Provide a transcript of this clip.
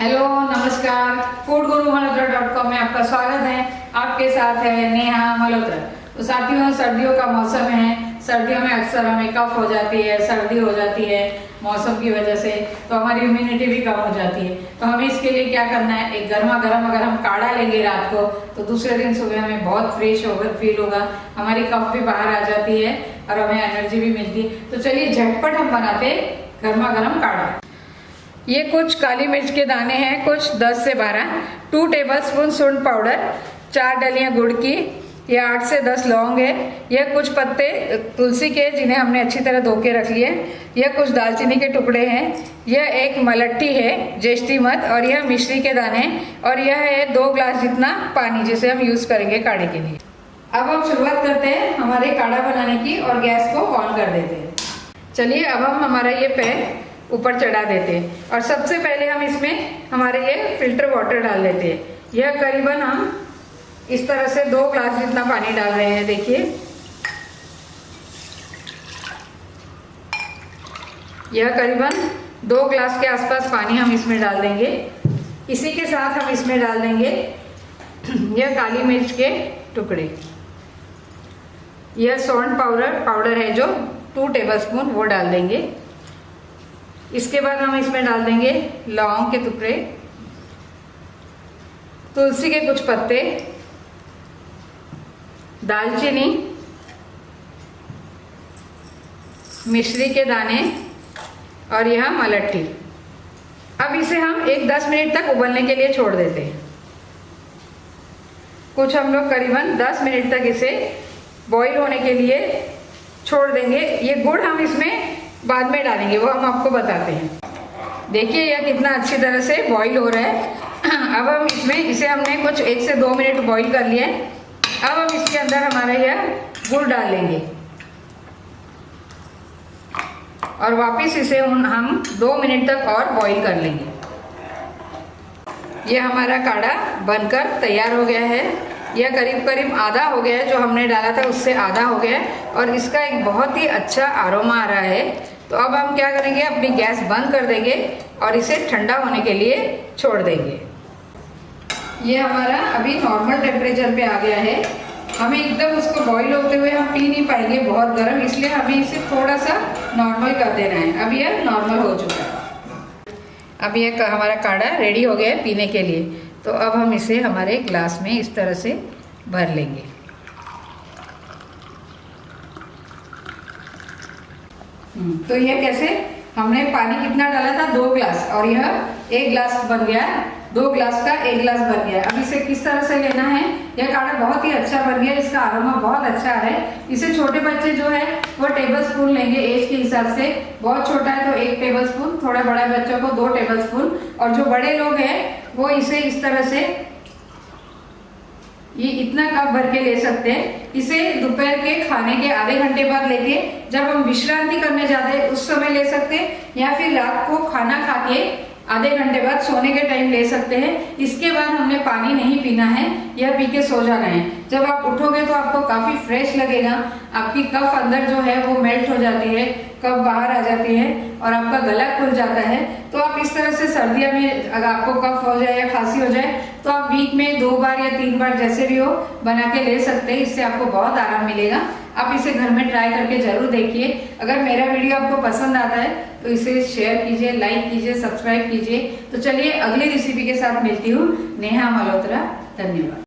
Hello नमस्कार, food गुरु मल्होत्रा.com में आपका स्वागत है। आपके साथ है नेहा मल्होत्रा। तो साथियों, सर्दियों का मौसम है। सर्दियों में अक्सर हमें कफ हो जाती है, सर्दी हो जाती है मौसम की वजह से, तो हमारी इम्यूनिटी भी कम हो जाती है। तो हमें इसके लिए क्या करना है, एक गर्मा गर्म अगर हम काढ़ा लेंगे रात को तो दूसरे दिन सुबह हमें बहुत फ्रेश फील होगा, हमारी कफ भी बाहर आ जाती है और हमें एनर्जी भी मिलती है। तो चलिए झटपट हम बनाते हैं गर्मा गर्म काढ़ा। ये कुछ काली मिर्च के दाने हैं, कुछ 10 से 12, 2 टेबलस्पून सूंड पाउडर, 4 डलियां गुड़ की, यह 8 से 10 लौंग है, यह कुछ पत्ते तुलसी के जिन्हें हमने अच्छी तरह धो के रख लिए, यह कुछ दालचीनी के टुकड़े हैं, यह एक मलट्ठी है जेष्ठी मध, और यह मिश्री के दाने, और यह है 2 ग्लास जितना पानी जिसे हम यूज करेंगे काढ़े के लिए। अब हम शुरुआत करते हैं हमारे काढ़ा बनाने की और गैस को ऑन कर देते हैं। चलिए अब हम हमारा ये पैन ऊपर चढ़ा देते हैं और सबसे पहले हम इसमें हमारे ये फिल्टर वाटर डाल देते हैं। यह करीबन हम इस तरह से 2 ग्लास जितना पानी डाल रहे हैं। देखिए, यह करीबन 2 ग्लास के आसपास पानी हम इसमें डाल देंगे। इसी के साथ हम इसमें डाल देंगे यह काली मिर्च के टुकड़े, यह सौंठ पाउडर है जो 2 टेबलस्पून वो डाल देंगे। इसके बाद हम इसमें डाल देंगे लौंग के टुकड़े, तुलसी के कुछ पत्ते, दालचीनी, मिश्री के दाने और यह मलट्ठी। अब इसे हम 10 मिनट तक उबलने के लिए छोड़ देते हैं। कुछ हम लोग करीबन 10 मिनट तक इसे बॉईल होने के लिए छोड़ देंगे। ये गुड़ हम इसमें बाद में डालेंगे, वो हम आपको बताते हैं। देखिए यह कितना अच्छी तरह से बॉईल हो रहा है। अब हम इसमें इसे हमने कुछ 1 से 2 मिनट बॉईल कर लिया है। अब हम इसके अंदर हमारा यह गुड़ डाल लेंगे और वापस इसे हम 2 मिनट तक और बॉईल कर लेंगे। यह हमारा काढ़ा बनकर तैयार हो गया है। यह करीब आधा हो गया है, जो हमने डाला था उससे आधा हो गया है और इसका एक बहुत ही अच्छा आरोमा आ रहा है। तो अब हम क्या करेंगे, अपनी गैस बंद कर देंगे और इसे ठंडा होने के लिए छोड़ देंगे। ये हमारा अभी नॉर्मल टेम्परेचर पे आ गया है। हमें एकदम उसको बॉईल होते हुए हम पी नहीं पाएंगे बहुत गर्म, इसलिए हमें इसे थोड़ा सा नॉर्मल कर देना है। अब यह नॉर्मल हो चुका है। अब यह हमारा काढ़ा रेडी हो गया है पीने के लिए। तो अब हम इसे हमारे ग्लास में इस तरह से भर लेंगे। तो यह कैसे, हमने पानी कितना डाला था 2 ग्लास और यह 1 ग्लास बन गया, 2 ग्लास का 1 ग्लास बन गया। अब इसे किस तरह से लेना है, यह काढ़ा बहुत ही अच्छा बन गया, इसका अरोमा बहुत अच्छा है। इसे छोटे बच्चे जो है वो टेबलस्पून लेंगे एज के हिसाब से। बहुत छोटा है तो 1 टेबलस्पून, थोड़ा बड़ा बच्चों को 2 टेबलस्पून, और जो बड़े लोग हैं वो इसे इस तरह से ये इतना कप भर के ले सकते हैं। इसे दोपहर के खाने के आधे घंटे बाद लेके जब हम विश्रांति करने जाते हैं उस समय ले सकते हैं, या फिर रात को खाना खा के आधे घंटे बाद सोने के टाइम ले सकते हैं। इसके बाद हमने पानी नहीं पीना है, यह पी के सो जाना है। जब आप उठोगे तो आपको काफी फ्रेश लगेगा, आपकी कफ अंदर जो है वो मेल्ट हो जाती है, कफ बाहर आ जाती है और आपका गला खुल जाता है। तो आप इस तरह से सर्दियों में अगर आपको कफ हो जाए या खांसी हो जाए तो आप वीक में 2 बार या 3 बार जैसे भी हो बना के ले सकते हैं। इससे आपको बहुत आराम मिलेगा। आप इसे घर में ट्राई करके जरूर देखिए। अगर मेरा वीडियो आपको पसंद आता है तो इसे शेयर कीजिए, लाइक कीजिए, सब्सक्राइब कीजिए। तो चलिए अगली रेसिपी के साथ मिलती हूँ। नेहा मल्होत्रा, धन्यवाद।